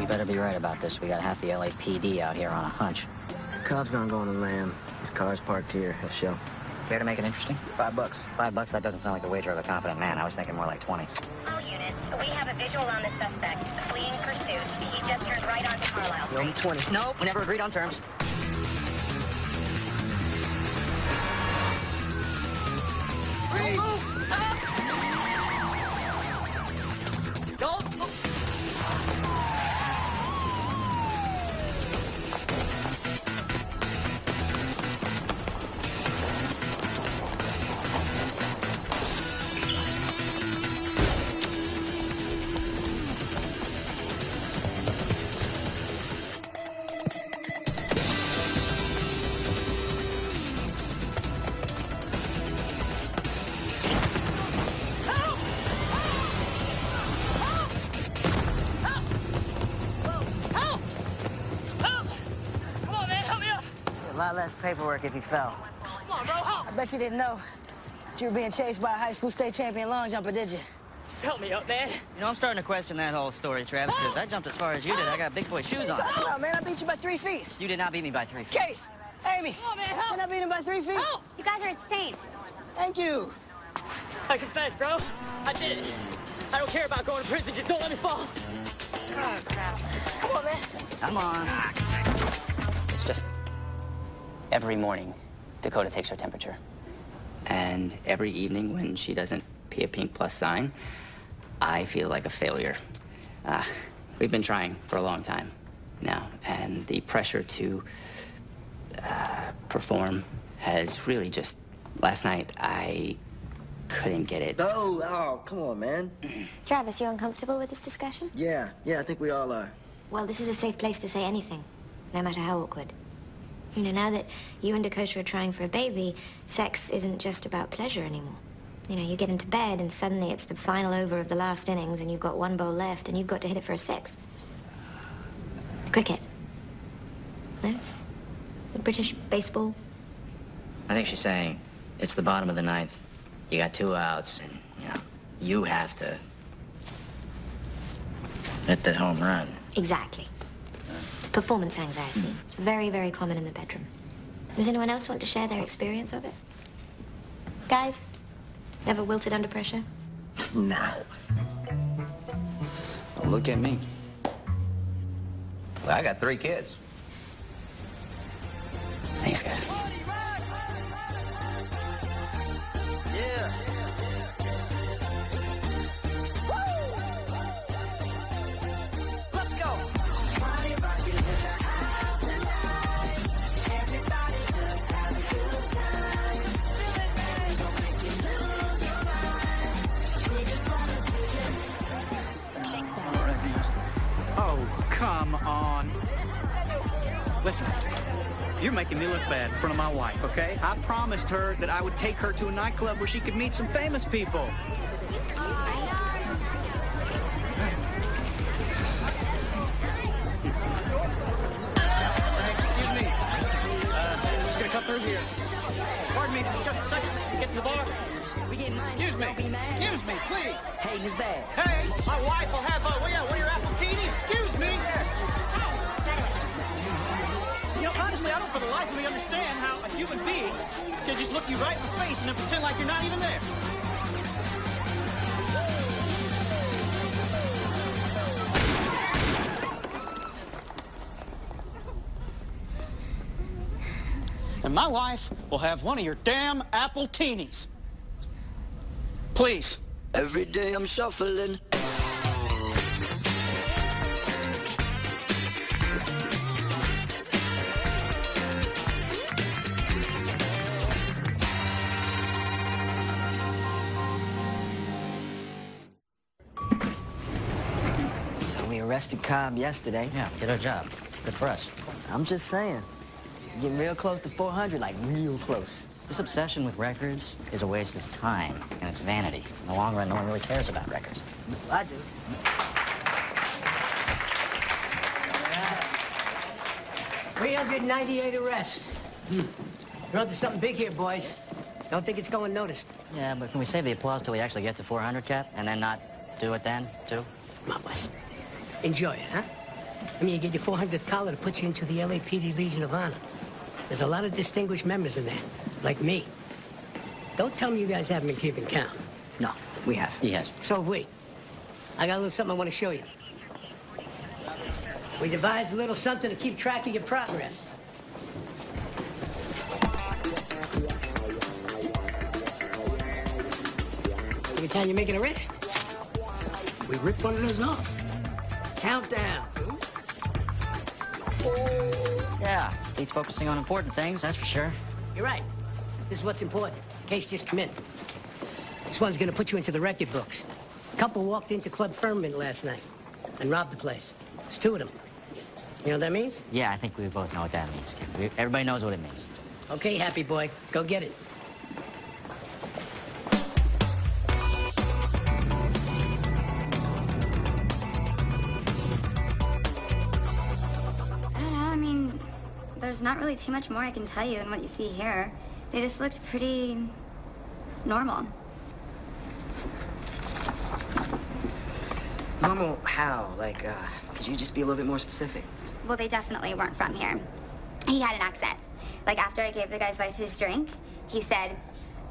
better be right about this. We got half the LAPD out here on a hunch. Cobb's gonna go on the lam. His car's parked here. He'll show. Care to make it interesting? $5. $5? That doesn't sound like the wager of a confident man. I was thinking more like 20. All units, we have a visual on the suspect. Fleeing pursuit. He just turned right onto Carlisle. You owe me 20. No, we never agreed on terms. Don't move. A lot less paperwork if he fell. Come on, bro, help! I bet you didn't know that you were being chased by a high school state champion long jumper, did you? Just help me up, man. You know, I'm starting to question that whole story, Travis, because I jumped as far as you did. I got big boy shoes on. Talking about, man? I beat you by 3 feet. You did not beat me by 3 feet. Kate, Amy. Come on, man, help! Did I beat him by 3 feet? Help! You guys are insane. Thank you. I confess, bro. I did it. I don't care about going to prison. Just don't let me fall. Come on, man. Come on. It's just every morning, Dakota takes her temperature. And every evening when she doesn't pee a pink plus sign, I feel like a failure. We've been trying for a long time now, and the pressure to perform has really just... Last night, I couldn't get it. Oh, come on, man. Travis, you uncomfortable with this discussion? Yeah, I think we all are. Well, this is a safe place to say anything, no matter how awkward. You know, now that you and Dakota are trying for a baby, sex isn't just about pleasure anymore. You know, you get into bed and suddenly it's the final over of the last innings and you've got one bowl left and you've got to hit it for a 6. Cricket. No? British baseball? I think she's saying it's the bottom of the 9th. You got 2 outs, and, you know, you have to hit that home run. Exactly. It's performance anxiety. It's very, very common in the bedroom. Does anyone else want to share their experience of it? Guys? Never wilted under pressure? No. Oh, look at me. Well, I got 3 kids. Thanks, guys. Yeah. Let's go. Oh, come on. Listen, you're making me look bad in front of my wife, okay? I promised her that I would take her to a nightclub where she could meet some famous people. Excuse me. Just gonna cut through here. Pardon me, just a second. Get to the bar. Excuse me. Excuse me, please. Hey, Miss Bad. Hey, my wife will have one of your appletini. Excuse me. You know, honestly, I don't for the life of me understand how a human being can just look you right in the face and then pretend like you're not even there. And my wife will have one of your damn appletinis. Please. Every day I'm shuffling. So we arrested Cobb yesterday. Yeah, did our job. Good for us. I'm just saying. Getting real close to 400, like real close. This obsession with records is a waste of time, and it's vanity. In the long run, no one really cares about records. I do. 398 arrests. We're onto something big here, boys. Don't think it's going noticed. Yeah, but can we save the applause till we actually get to 400, Cap? And then not do it then, too? Come on, boys. Enjoy it, huh? I mean, you get your 400th collar to put you into the LAPD Legion of Honor. There's a lot of distinguished members in there, like me. Don't tell me you guys haven't been keeping count. No, we have. He has. So have we. I got a little something I want to show you. We devised a little something to keep track of your progress. Every time you make an arrest, we rip one of those off. Countdown. Yeah, he's focusing on important things, that's for sure. You're right. This is what's important. Case just come in. This one's gonna put you into the record books. A couple walked into Club Firmament last night and robbed the place. There's two of them. You know what that means? Yeah, I think we both know what that means. Everybody knows what it means. Okay, happy boy. Go get it. I don't know, I mean, there's not really too much more I can tell you than what you see here. They just looked pretty normal. Normal how? Like, could you just be a little bit more specific? Well, they definitely weren't from here. He had an accent. Like, after I gave the guy's wife his drink, he said,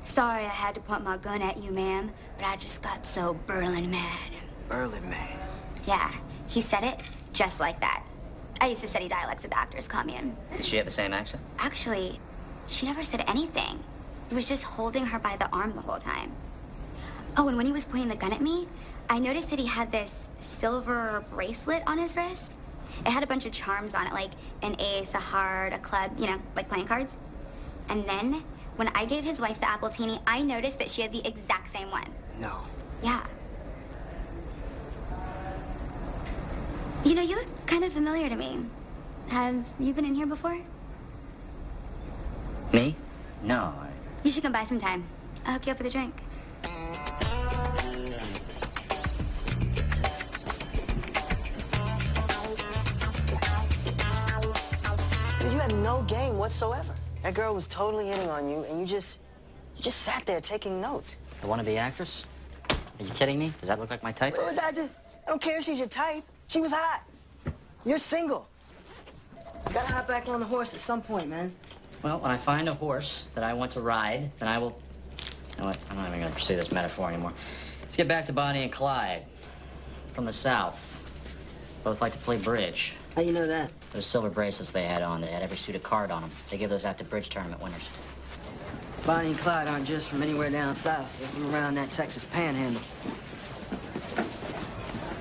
"Sorry I had to point my gun at you, ma'am, but I just got so burling mad." Berlin man. Yeah, he said it just like that. I used to study dialects at the Actors Commune. Did she have the same accent? Actually, she never said anything. He was just holding her by the arm the whole time. Oh, and when he was pointing the gun at me, I noticed that he had this silver bracelet on his wrist. It had a bunch of charms on it, like an ace, a heart, a club, you know, like playing cards. And then, when I gave his wife the appletini, I noticed that she had the exact same one. No. Yeah. You know, you look kind of familiar to me. Have you been in here before? Me? No. You should come by sometime. I'll hook you up with a drink. Dude, you had no game whatsoever. That girl was totally in on you, and you just sat there taking notes. The wannabe actress? Are you kidding me? Does that look like my type? I don't care if she's your type. She was hot. You're single. You gotta hop back on the horse at some point, man. Well, when I find a horse that I want to ride, then I will... You know what? I'm not even going to pursue this metaphor anymore. Let's get back to Bonnie and Clyde. From the South. Both like to play bridge. How you know that? Those silver bracelets they had on, they had every suited card on them. They give those out to bridge tournament winners. Bonnie and Clyde aren't just from anywhere down south. They're from around that Texas panhandle.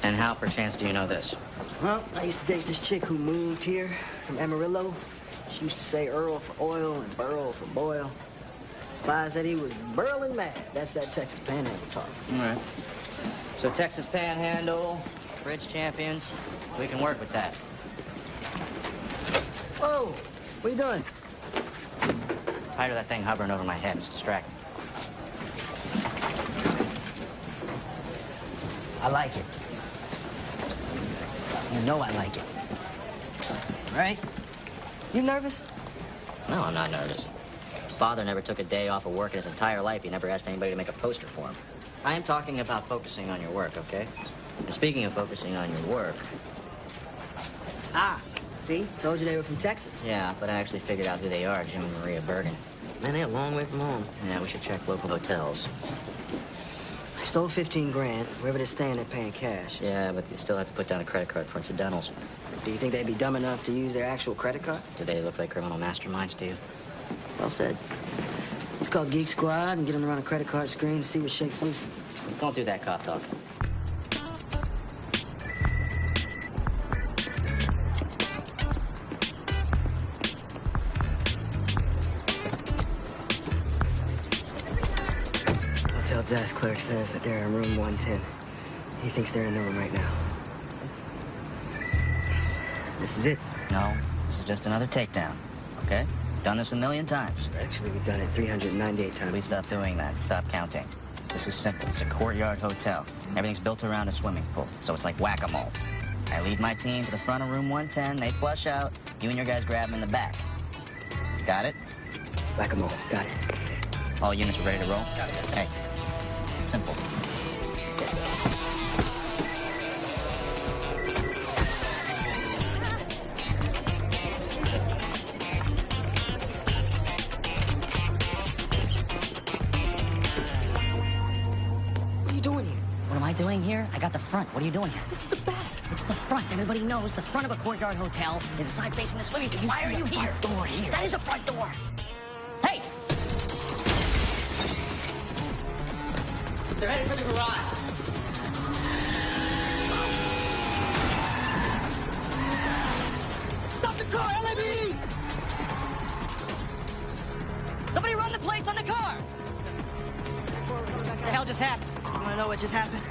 And how, perchance, do you know this? Well, I used to date this chick who moved here from Amarillo. She used to say Earl for oil and Burl for boil. Clyde said he was burling mad. That's that Texas panhandle talk. All right. So Texas Panhandle, bridge champions, we can work with that. Whoa, what are you doing? Tired of that thing hovering over my head. It's distracting. I like it. You know I like it. Right? You nervous? No, I'm not nervous. Father never took a day off of work in his entire life. He never asked anybody to make a poster for him. I am talking about focusing on your work, okay? And speaking of focusing on your work... Ah, see? Told you they were from Texas. Yeah, but I actually figured out who they are, Jim and Maria Bergen. Man, they're a long way from home. Yeah, we should check local hotels. I stole 15 grand. Wherever they're staying, they're paying cash. Yeah, but you still have to put down a credit card for incidentals. Do you think they'd be dumb enough to use their actual credit card? Do they look like criminal masterminds to you? Well said. Let's call Geek Squad and get them to run a credit card screen to see what shakes loose. Don't do that cop talk. Hotel desk clerk says that they're in room 110. He thinks they're in the room right now. This is it. No, this is just another takedown, okay? Done this a million times. Actually, we've done it 398 times. Please stop doing that. Stop counting. This is simple. It's a courtyard hotel. Everything's built around a swimming pool, so it's like whack-a-mole. I lead my team to the front of room 110. They flush out. You and your guys grab them in the back. Got it? Whack-a-mole. Got it. All units are ready to roll? Hey, simple. got the front. What are you doing here? This is the back. It's the front. Everybody knows the front of a courtyard hotel is the side facing the swimming pool. Why are you here? Front door here. That is a front door. Hey! They're headed for the garage. Stop the car, LAB! Somebody run the plates on the car! What the hell just happened? You wanna know what just happened?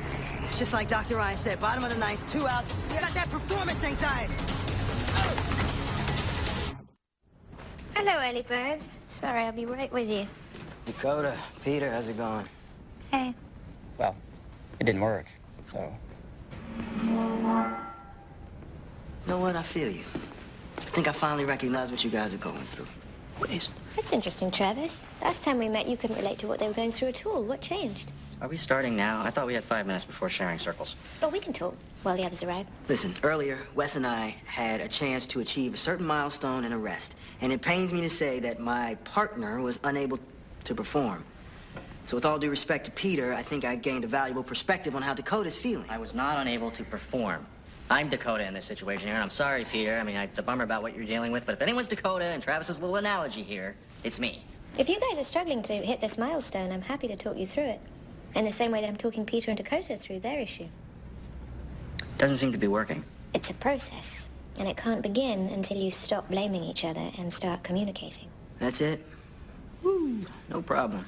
It's just like Dr. Ryan said, bottom of the ninth, 2 outs. You got that performance anxiety. Hello, early birds. Sorry, I'll be right with you. Dakota, Peter, how's it going? Hey. Well, it didn't work, so... You know what? I feel you. I think I finally recognize what you guys are going through. Please. That's interesting, Travis. Last time we met, you couldn't relate to what they were going through at all. What changed? Are we starting now? I thought we had 5 minutes before sharing circles. Oh, we can talk while the others arrive. Listen, earlier, Wes and I had a chance to achieve a certain milestone and a rest. And it pains me to say that my partner was unable to perform. So with all due respect to Peter, I think I gained a valuable perspective on how Dakota's feeling. I was not unable to perform. I'm Dakota in this situation here, and I'm sorry, Peter. I mean, it's a bummer about what you're dealing with, but if anyone's Dakota and Travis's little analogy here, it's me. If you guys are struggling to hit this milestone, I'm happy to talk you through it. In the same way that I'm talking Peter and Dakota through their issue. Doesn't seem to be working. It's a process, and it can't begin until you stop blaming each other and start communicating. That's it? Woo, no problem.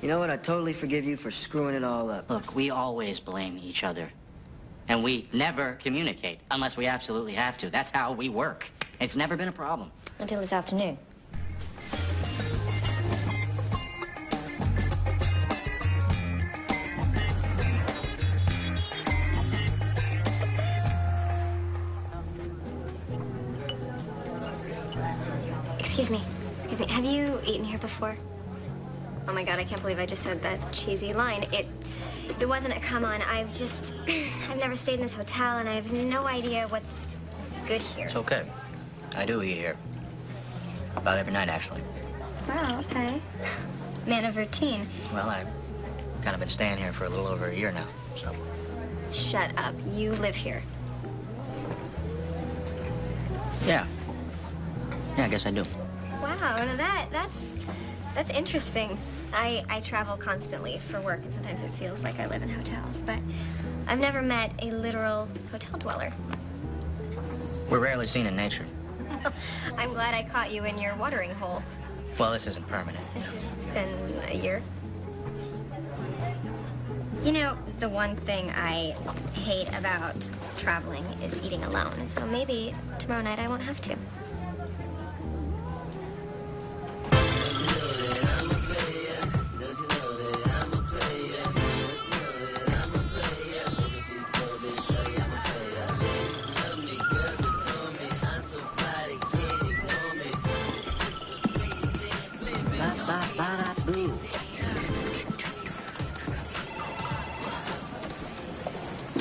You know what? I totally forgive you for screwing it all up. Look, we always blame each other. And we never communicate unless we absolutely have to. That's how we work. It's never been a problem. Until this afternoon. Excuse me. Have you eaten here before? Oh my God, I can't believe I just said that cheesy line. It wasn't a come on. I've never stayed in this hotel and I have no idea what's good here. It's okay. I do eat here. About every night, actually. Wow, okay. Man of routine. Well, I've kind of been staying here for a little over a year now, so. Shut up. You live here. Yeah. Yeah, I guess I do. Wow, now that's interesting. I travel constantly for work, and sometimes it feels like I live in hotels, but I've never met a literal hotel dweller. We're rarely seen in nature. I'm glad I caught you in your watering hole. Well, this isn't permanent. It's just been a year. You know, the one thing I hate about traveling is eating alone, so maybe tomorrow night I won't have to.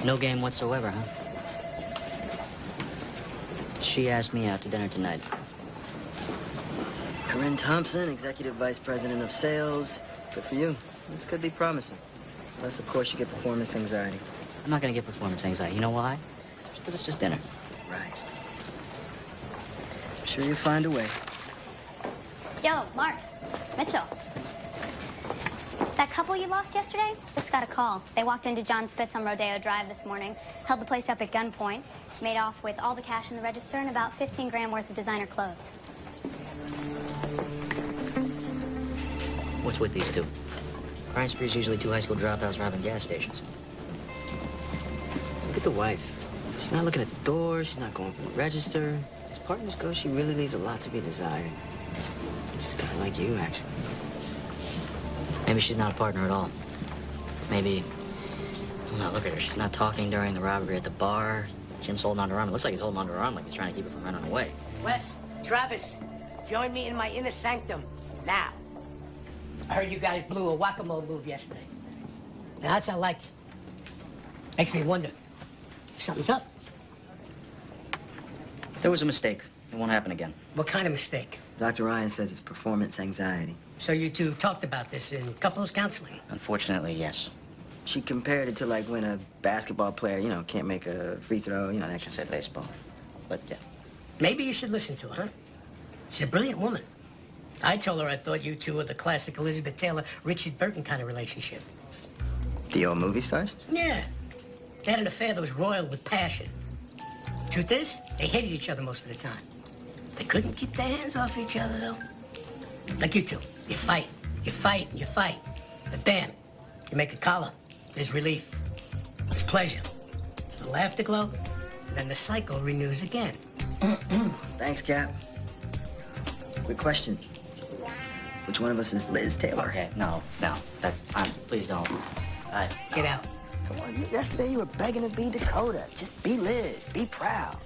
No game whatsoever, huh? She asked me out to dinner tonight. Corinne Thompson, Executive Vice President of Sales. Good for you. This could be promising. Unless, of course, you get performance anxiety. I'm not gonna get performance anxiety. You know why? Because it's just dinner. Right. I'm sure you'll find a way. Yo, Mars, Mitchell. That couple you lost yesterday just got a call. They walked into John Spitz on Rodeo Drive this morning, held the place up at gunpoint, made off with all the cash in the register and about 15 grand worth of designer clothes. What's with these two? Crime spree's usually 2 high school dropouts robbing gas stations. Look at the wife. She's not looking at the door. She's not going for the register. As partners go, she really leaves a lot to be desired. She's kind of like you, actually. Maybe she's not a partner at all. Maybe, well, no, look at her. She's not talking during the robbery at the bar. Jim's holding onto her arm. It looks like he's holding onto her arm like he's trying to keep her from running away. Wes, Travis, join me in my inner sanctum now. I heard you guys blew a whack-a-mole move yesterday. And that's how I like it. Makes me wonder if something's up. There was a mistake. It won't happen again. What kind of mistake? Dr. Ryan says it's performance anxiety. So you two talked about this in couples counseling? Unfortunately, yes. She compared it to like when a basketball player, you know, can't make a free throw, you know, that kind She of said stuff. baseball. But yeah. Maybe you should listen to her, huh? She's a brilliant woman. I told her I thought you two were the classic Elizabeth Taylor, Richard Burton kind of relationship. The old movie stars? Yeah. They had an affair that was royal with passion. Truth is, they hated each other most of the time. They couldn't keep their hands off each other, though. Like you two. You fight, you fight, and you fight. But bam, you make a collar. There's relief. There's pleasure. The laughter glow, and then the cycle renews again. Thanks, Cap. Quick question. Which one of us is Liz Taylor? Okay, no. Please don't. Get out. Come on, yesterday you were begging to be Dakota. Just be Liz. Be proud.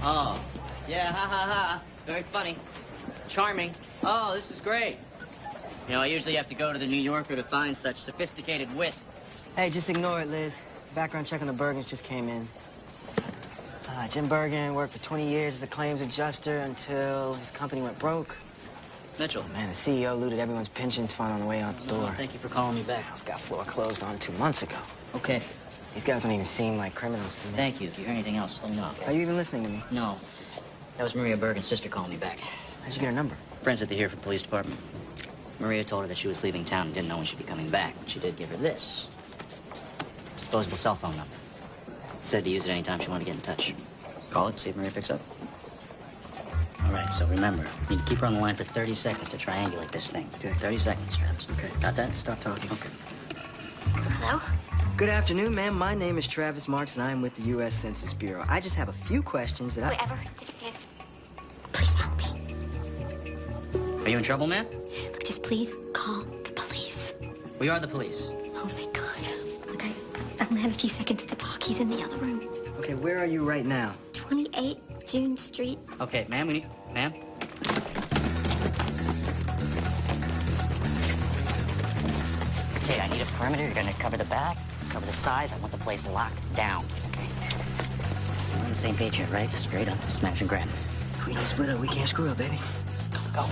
Oh, yeah, ha ha ha. Very funny. Charming. Oh, this is great. You know, I usually have to go to the New Yorker to find such sophisticated wit. Hey, just ignore it, Liz. Background check on the Bergens just came in. Jim Bergen worked for 20 years as a claims adjuster until his company went broke. Mitchell. Man, the CEO looted everyone's pensions fund on the way out the door. Thank you for calling me back. House got floor closed on 2 months ago. Okay. These guys don't even seem like criminals to me. Thank you. If you hear anything else, let me know. Are you even listening to me? No. That was Maria Bergen's sister calling me back. How'd you get her number? Friends at the Hereford Police Department. Maria told her that she was leaving town and didn't know when she'd be coming back. But she did give her this. Disposable cell phone number. Said to use it anytime she wanted to get in touch. Call it, see if Maria picks up. All right, so remember, you need to keep her on the line for 30 seconds to triangulate this thing. Okay. 30 seconds, Travis. Okay. Got that? Stop talking. Okay. Hello? Good afternoon, ma'am. My name is Travis Marks, and I'm with the U.S. Census Bureau. I just have a few questions that Whoever this is, please help me. Are you in trouble, ma'am? Look, just please call the police. We are the police. Oh, thank God. Look, I only have a few seconds to talk. He's in the other room. Okay, where are you right now? 28 June Street. Okay, ma'am, we need... Ma'am? Okay, I need a perimeter. You're gonna cover the back, cover the sides. I want the place locked down, okay? We're on the same page here, right? Just straight up, smash and grab. If we don't split up, we can't screw up, baby. Go.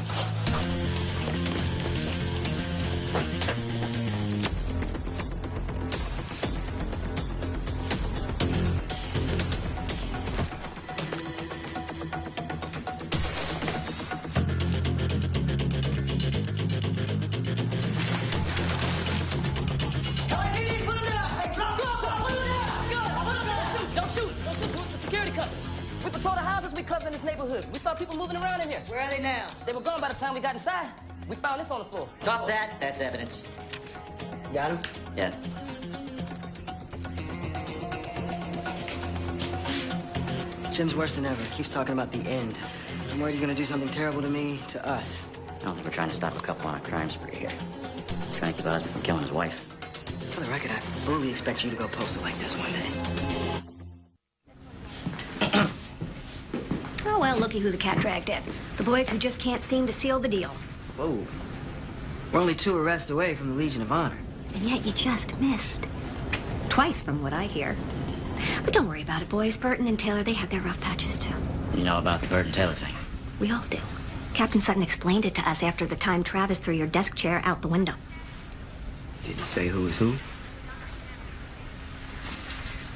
We patrol the houses we covered in this neighborhood. We saw people moving around in here. Where are they now? They were gone by the time we got inside. We found this on the floor. Drop that. That's evidence. Got him? Yeah. Jim's worse than ever. Keeps talking about the end. I'm worried he's gonna do something terrible to me, to us. I don't think we're trying to stop a couple on a crime spree here. We're trying to keep a husband from killing his wife. For the record, I fully expect you to go postal like this one day. Oh, well, looky who the cat dragged in. The boys who just can't seem to seal the deal. Whoa. We're only 2 arrests away from the Legion of Honor. And yet you just missed. Twice, from what I hear. But don't worry about it, boys. Burton and Taylor, they had their rough patches, too. You know about the Burton-Taylor thing? We all do. Captain Sutton explained it to us after the time Travis threw your desk chair out the window. Did he say who was who?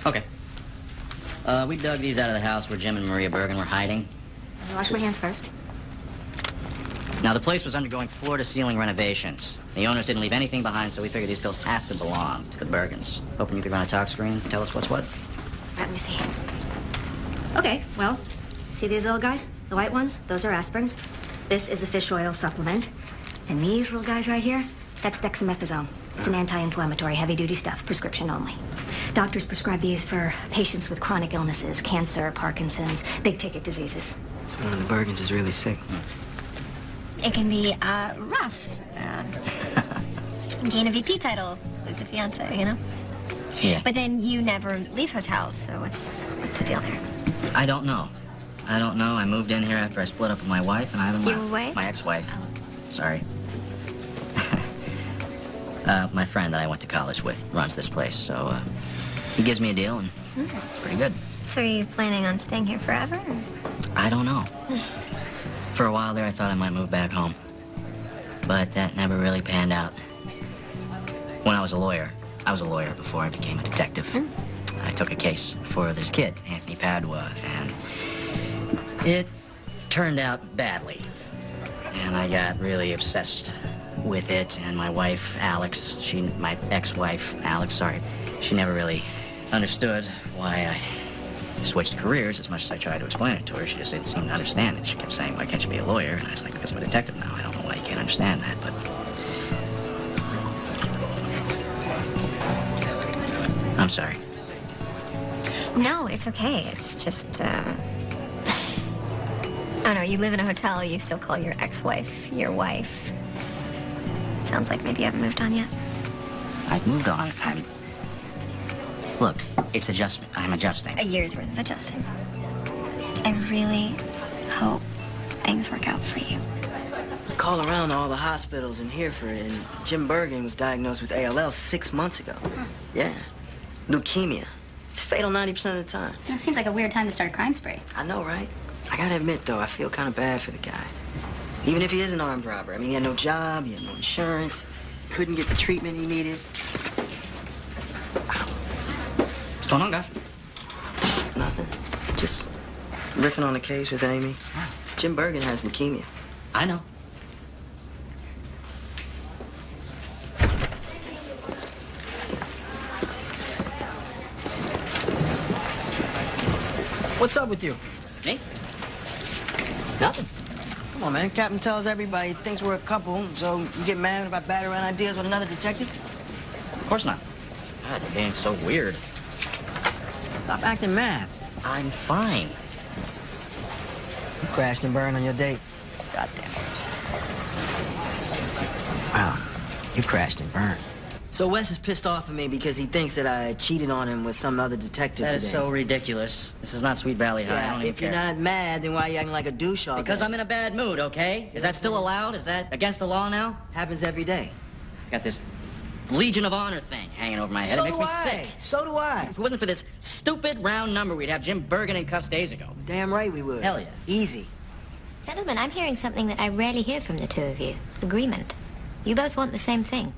Okay. We dug these out of the house where Jim and Maria Bergen were hiding. Let me wash my hands first. Now, the place was undergoing floor-to-ceiling renovations. The owners didn't leave anything behind, so we figured these pills have to belong to the Bergens. Hoping you could run a talk screen, tell us what's what. Let me see. Okay, well, see these little guys? The white ones? Those are aspirins. This is a fish oil supplement. And these little guys right here, that's dexamethasone. It's an anti-inflammatory, heavy-duty stuff, prescription only. Doctors prescribe these for patients with chronic illnesses, cancer, Parkinson's, big-ticket diseases. So one of the Bergens is really sick. It can be rough. Gain a VP title, lose a fiance, you know? Yeah. But then you never leave hotels, so what's the deal there? I don't know. I moved in here after I split up with my wife, and I haven't left. Your wife? My ex-wife. Sorry. My friend that I went to college with runs this place, so he gives me a deal, and it's pretty good. So are you planning on staying here forever? Or? I don't know. For a while there, I thought I might move back home, but that never really panned out. when I was a lawyer before I became a detective. I took a case for this kid, Anthony Padua, and it turned out badly. And I got really obsessed with it, and my wife, Alex, my ex-wife, Alex, sorry, she never really understood why I switched careers as much as I tried to explain it to her. She just didn't seem to understand it. She kept saying, why can't you be a lawyer? And I was like, because I'm a detective now. I don't know why you can't understand that, but... I'm sorry. No, it's okay. It's just, Oh, no, you live in a hotel, you still call your ex-wife your wife. Sounds like maybe you haven't moved on yet. I've moved on. Look, it's adjustment. I'm adjusting. A year's worth of adjusting. I really hope things work out for you. I call around to all the hospitals in Hereford, and Jim Bergen was diagnosed with ALL 6 months ago. Yeah. Leukemia. It's fatal 90% of the time. It seems like a weird time to start a crime spree. I know, right? I gotta admit, though, I feel kind of bad for the guy. Even if he is an armed robber. I mean, he had no job, he had no insurance, couldn't get the treatment he needed. What's going on, guys? Nothing. Just riffing on the case with Amy. Jim Bergen has leukemia. I know. What's up with you? Me? Nothing. Come on, man. Captain tells everybody he thinks we're a couple, so you get mad if I bat around ideas with another detective? Of course not. God, you're being so weird. Stop acting mad. I'm fine. You crashed and burned on your date. God damn it. Wow. You crashed and burned. So Wes is pissed off at me because he thinks that I cheated on him with some other detective That today. is so ridiculous. This is not Sweet Valley High. I don't even if you're care. not mad, then why are you acting like a douche all Because day? I'm in a bad mood, okay? Is that still allowed? Is that against the law now? Happens every day. I got this Legion of Honor thing hanging over my head. So It makes do me I. sick. So do I. If it wasn't for this stupid round number, we'd have Jim Bergen in cuffs days ago. Damn right we would. Hell yeah. Easy. Gentlemen, I'm hearing something that I rarely hear from the two of you. Agreement. You both want the same thing.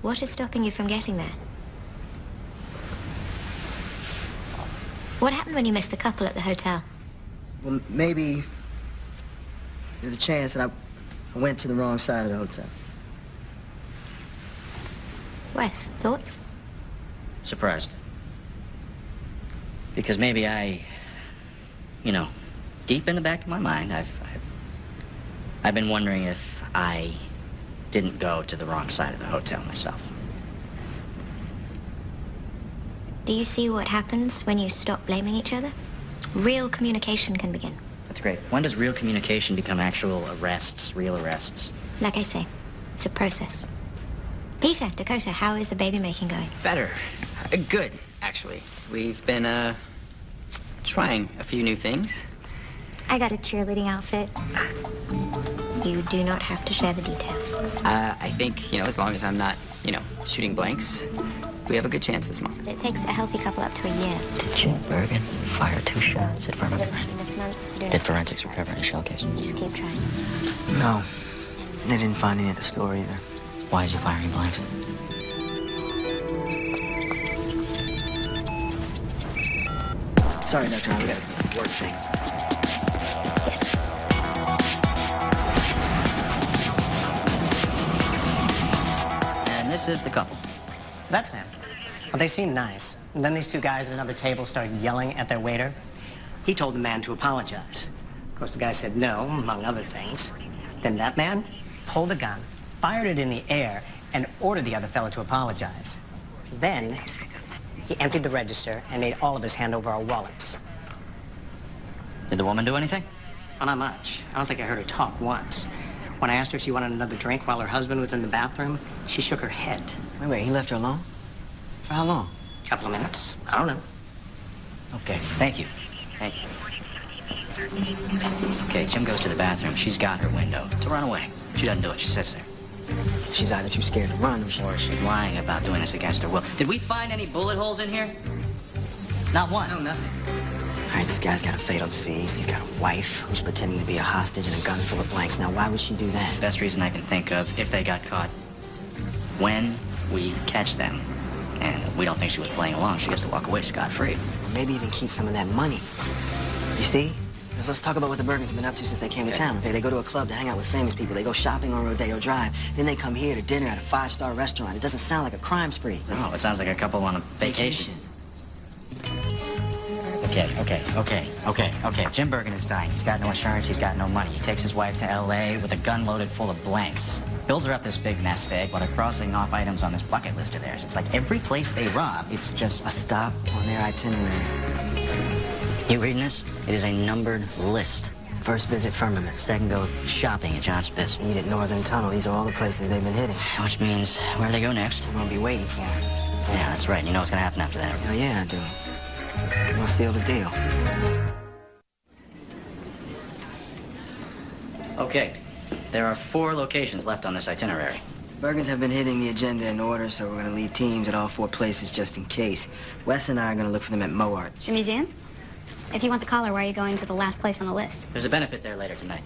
What is stopping you from getting there? What happened when you missed the couple at the hotel? Well, maybe there's a chance that I went to the wrong side of the hotel. Wes, thoughts? Surprised. Because maybe deep in the back of my mind, I've been wondering if I didn't go to the wrong side of the hotel myself. Do you see what happens when you stop blaming each other? Real communication can begin. That's great. When does real communication become actual arrests, real arrests? Like I say, it's a process. Peter, Dakota, how is the baby making going? Better. Good, actually. We've been, trying a few new things. I got a cheerleading outfit. You do not have to share the details. I think, as long as I'm not, shooting blanks, we have a good chance this month. It takes a healthy couple up to a year. Did Jim Bergen fire 2 shots at firm? This month, Did forensics recover any shell casings? just keep trying. No. They didn't find any at the store either. Why is he firing blanks? Sorry, Dr. I got a work thing. And this is the couple. That's them. Well, they seem nice. And then these two guys at another table started yelling at their waiter. He told the man to apologize. Of course, the guy said no, among other things. Then that man pulled a gun, fired it in the air, and ordered the other fellow to apologize. Then he emptied the register and made all of us hand over our wallets. Did the woman do anything? Well, not much. I don't think I heard her talk once. When I asked her if she wanted another drink while her husband was in the bathroom, she shook her head. Wait, he left her alone? For how long? A couple of minutes. I don't know. Okay, thank you. Thank you. Okay, Jim goes to the bathroom. She's got her window to run away. She doesn't do it. She sits there. She's either too scared to run Or she's lying about doing this against her will. Did we find any bullet holes in here? Not one. No, nothing. All right, this guy's got a fatal disease. He's got a wife who's pretending to be a hostage and a gun full of blanks. Now, why would she do that? Best reason I can think of, if they got caught, when we catch them. And we don't think she was playing along. She gets to walk away scot-free. Maybe even keep some of that money. You see? Let's talk about what the Bergens have been up to since they came to town, okay? They go to a club to hang out with famous people. They go shopping on Rodeo Drive. Then they come here to dinner at a 5-star restaurant. It doesn't sound like a crime spree. No, it sounds like a couple on a vacation. Okay. Jim Bergen is dying. He's got no insurance. He's got no money. He takes his wife to L.A. with a gun loaded full of blanks. Builds her up this big nest egg while they're crossing off items on this bucket list of theirs. It's like every place they rob, it's just a stop on their itinerary. You reading this? It is a numbered list. First visit Firmament. Second go shopping at John Spitz. Eat at Northern Tunnel. These are all the places they've been hitting. Which means, where do they go next? We're gonna be waiting for them. Yeah, that's right. You know what's gonna happen after that. Hell yeah, I do. I'm gonna seal the deal. Okay. There are 4 locations left on this itinerary. Bergens have been hitting the agenda in order, so we're gonna leave teams at all 4 places just in case. Wes and I are gonna look for them at Moart. The museum? If you want the collar, why are you going to the last place on the list? There's a benefit there later tonight.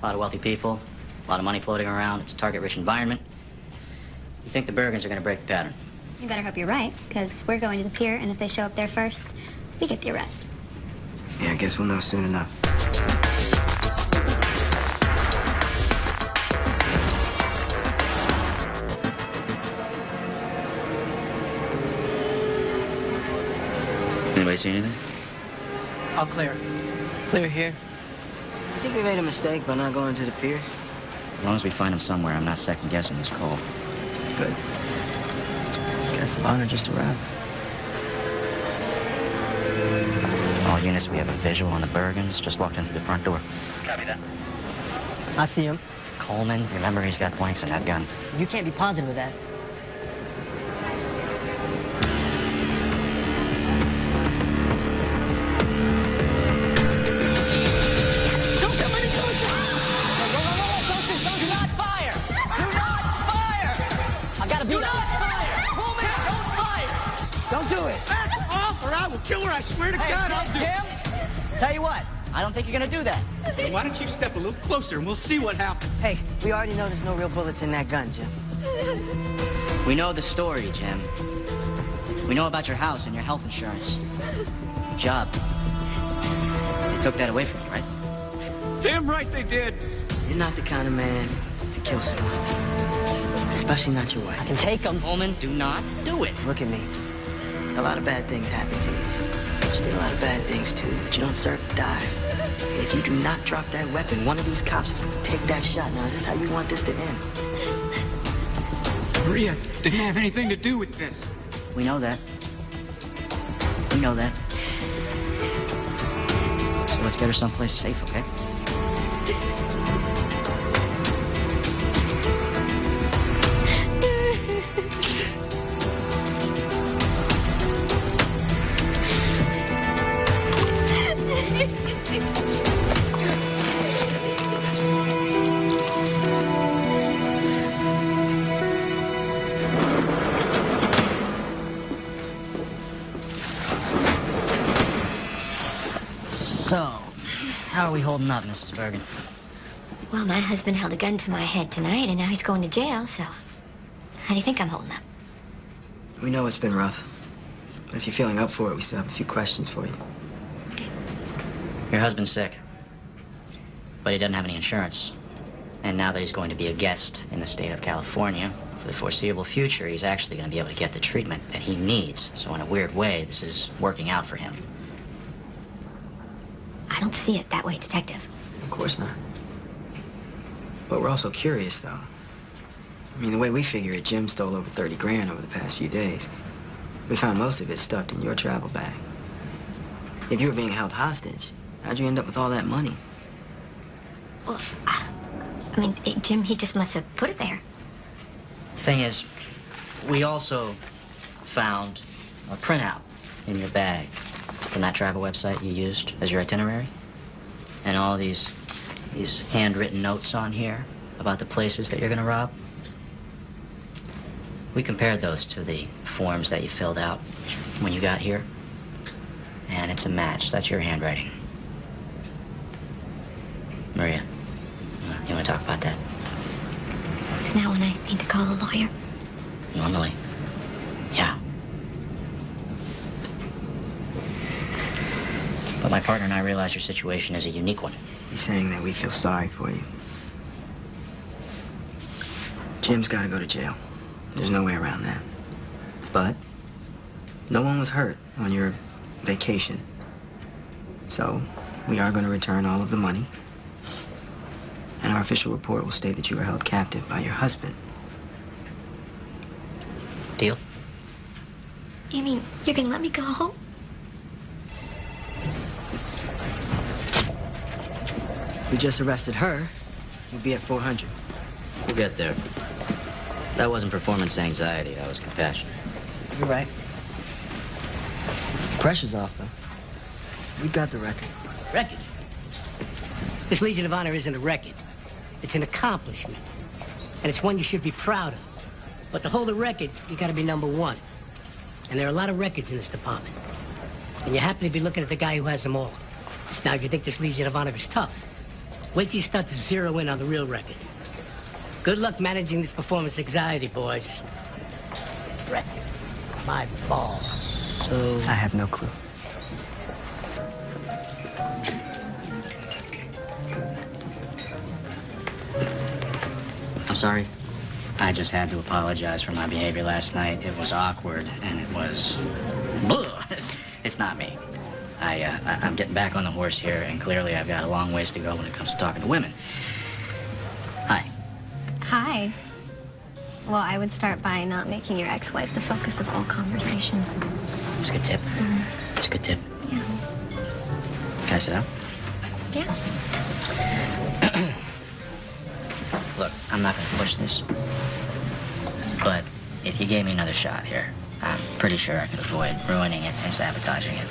A lot of wealthy people, a lot of money floating around. It's a target-rich environment. You think the Bergens are gonna break the pattern? You better hope you're right, because we're going to the pier, and if they show up there first, we get the arrest. Yeah, I guess we'll know soon enough. Anybody see anything? All clear. Clear here. I think we made a mistake by not going to the pier. As long as we find him somewhere, I'm not second-guessing this call. Good. Guest of honor just arrived. All units, we have a visual on the Bergens. Just walked in through the front door. Copy that. I see him. Coleman, remember he's got blanks in that gun. You can't be positive of that. Killer, I swear to God, I'll do it. Jim, tell you what, I don't think you're gonna do that. Then why don't you step a little closer and we'll see what happens. Hey, we already know there's no real bullets in that gun, Jim. We know the story, Jim. We know about your house and your health insurance. Your job. They took that away from you, right? Damn right they did. You're not the kind of man to kill someone. Especially not your wife. I can take him. Coleman, do not do it. Look at me. A lot of bad things happen to you. There's still a lot of bad things, too, but you don't deserve to die. And if you do not drop that weapon, one of these cops is gonna take that shot. Now, is this how you want this to end? Maria didn't have anything to do with this. We know that. We know that. So let's get her someplace safe, okay? So, how are we holding up, Mrs. Bergen? Well, my husband held a gun to my head tonight, and now he's going to jail, so how do you think I'm holding up? We know it's been rough. But if you're feeling up for it, we still have a few questions for you. Your husband's sick, but he doesn't have any insurance. And now that he's going to be a guest in the state of California for the foreseeable future, he's actually going to be able to get the treatment that he needs. So in a weird way, this is working out for him. I don't see it that way, Detective. Of course not. But we're also curious, though. I mean, the way we figure it, Jim stole over 30 grand over the past few days. We found most of it stuffed in your travel bag. If you were being held hostage, how'd you end up with all that money? Well, I mean, Jim, he just must have put it there. Thing is, we also found a printout in your bag from that travel website you used as your itinerary. And all these handwritten notes on here about the places that you're gonna rob. We compared those to the forms that you filled out when you got here. And it's a match. That's your handwriting. Maria, you wanna talk about that? It's now when I need to call a lawyer. Normally, yeah. But my partner and I realize your situation is a unique one. He's saying that we feel sorry for you. Jim's got to go to jail. There's no way around that. But no one was hurt on your vacation. So we are going to return all of the money. And our official report will state that you were held captive by your husband. Deal? You mean you're gonna let me go home? We just arrested her. We'll be at 400. We'll get there. That wasn't performance anxiety. That was compassion. You're right. Pressure's off, though. We got the record. Record? This Legion of Honor isn't a record. It's an accomplishment. And it's one you should be proud of. But to hold a record, you gotta be number one. And there are a lot of records in this department. And you happen to be looking at the guy who has them all. Now, if you think this Legion of Honor is tough, wait till you start to zero in on the real record. Good luck managing this performance anxiety, boys. Record. My balls. So... I have no clue. I'm sorry. I just had to apologize for my behavior last night. It was awkward, and it was... It's not me. I'm getting back on the horse here, and clearly I've got a long ways to go when it comes to talking to women. Hi. Hi. Well, I would start by not making your ex-wife the focus of all conversation. It's a good tip. It's a good tip. Yeah. Can I sit down? Yeah. Look, I'm not going to push this. But if you gave me another shot here, I'm pretty sure I could avoid ruining it and sabotaging it.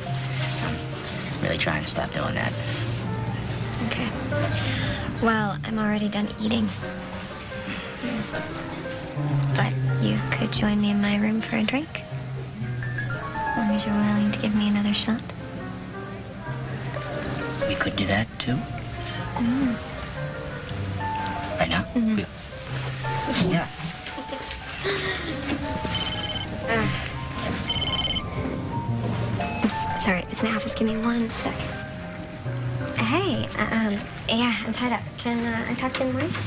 I'm really trying to stop doing that. Okay. Well, I'm already done eating. But you could join me in my room for a drink. As long as you're willing to give me another shot. We could do that, too? Right now? Yeah. Sorry, it's my office. Give me 1 second. Hey, yeah, I'm tied up. Can I talk to you in the morning?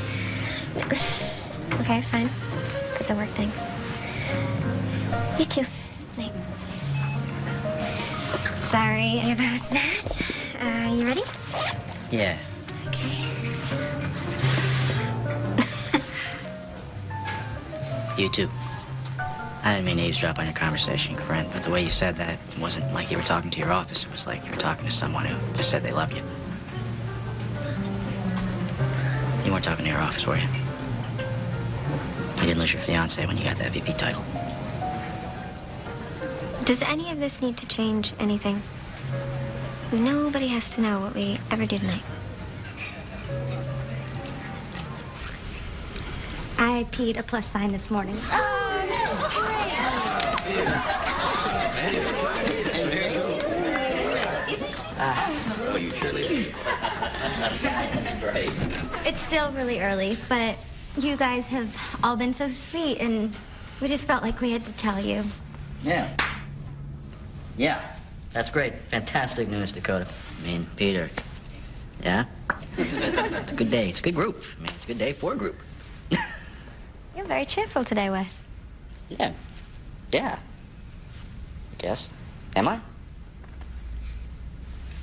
Okay, fine. It's a work thing. You too. Night. Sorry about that. You ready? Yeah. Okay. You too. I didn't mean to eavesdrop on your conversation, Corinne, but the way you said that wasn't like you were talking to your office. It was like you were talking to someone who just said they loved you. You weren't talking to your office, were you? You didn't lose your fiancé when you got that VP title. Does any of this need to change anything? Nobody has to know what we ever do tonight. I peed a plus sign this morning. Oh, that's Oh, you surely It's still really early, but you guys have all been so sweet, and we just felt like we had to tell you. Yeah. Yeah. That's great. Fantastic news, Dakota. I mean, Peter. Yeah? It's a good day. It's a good group. I mean, it's a good day for a group. You're very cheerful today, Wes. Yeah. Yeah. I guess. Am I?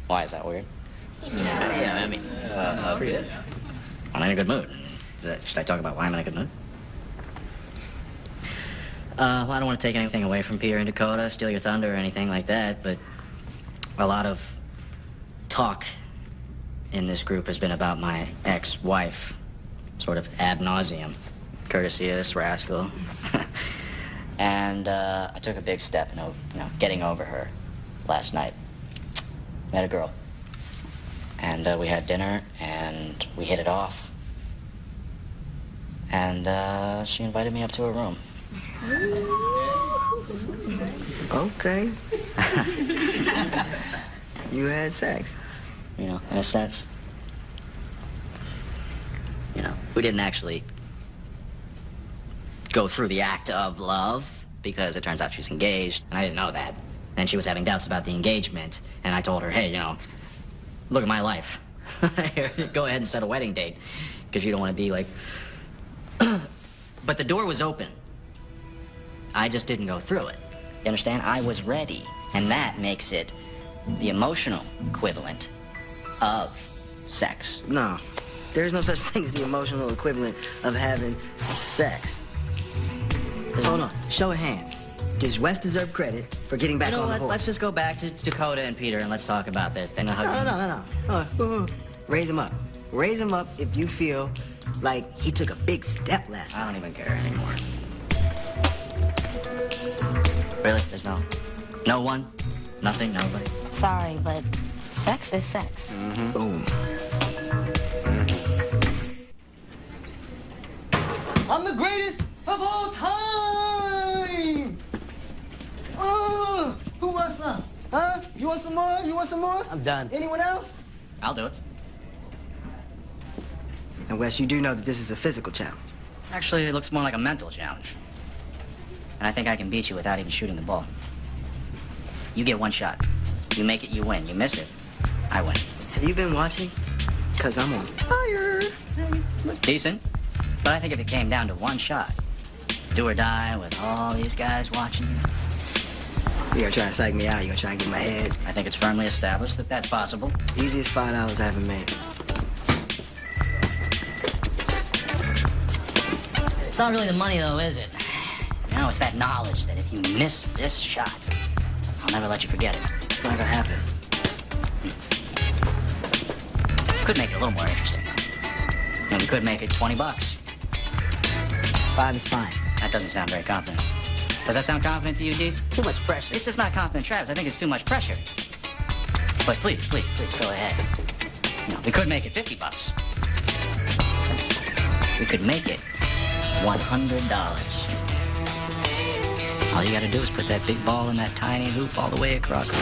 Why is that weird? Yeah, I mean, pretty good. I'm in a good mood. Should I talk about why I'm in a good mood? Well, I don't want to take anything away from Peter and Dakota, steal your thunder or anything like that, but a lot of talk in this group has been about my ex-wife, sort of ad nauseum, courtesy of this rascal. And I took a big step in, getting over her last night. Met a girl. And we had dinner, and we hit it off. And she invited me up to her room. Okay. You had sex. In a sense. We didn't actually go through the act of love, because it turns out she's engaged, and I didn't know that. And she was having doubts about the engagement, and I told her, hey, you know, look at my life. Go ahead and set a wedding date, because you don't want to be like... But the door was open. I just didn't go through it. You understand? I was ready, and that makes it the emotional equivalent of sex. No, there's no such thing as the emotional equivalent of having some sex. Hold on, show of hands. Does Wes deserve credit for getting back You know on the what? horse? Let's just go back to Dakota and Peter and let's talk about their thing. No. Raise him up. Raise him up if you feel like he took a big step last night. I don't even care anymore. Really? There's no one? Nothing? Nobody? Sorry, but sex is sex. Mm-hmm. Boom. I'm the greatest of all time! Who wants some? Huh? You want some more? You want some more? I'm done. Anyone else? I'll do it. And Wes, you do know that this is a physical challenge. Actually, it looks more like a mental challenge. And I think I can beat you without even shooting the ball. You get one shot. You make it, you win. You miss it, I win. Have you been watching? Because I'm on fire. Look decent. But I think if it came down to one shot, do or die with all these guys watching you. You're gonna try to psych me out. You're gonna try and get in my head. I think it's firmly established that that's possible. Easiest $5 I ever made. It's not really the money, though, is it? You know, it's that knowledge that if you miss this shot, I'll never let you forget it. It's not gonna happen. Could make it a little more interesting. And we could make it $20. 5 is fine. That doesn't sound very confident. Does that sound confident to you, Deez? Too much pressure. It's just not confident, Travis. I think it's too much pressure. But please, go ahead. No, we could make it $50. We could make it $100. All you gotta do is put that big ball in that tiny hoop all the way across the...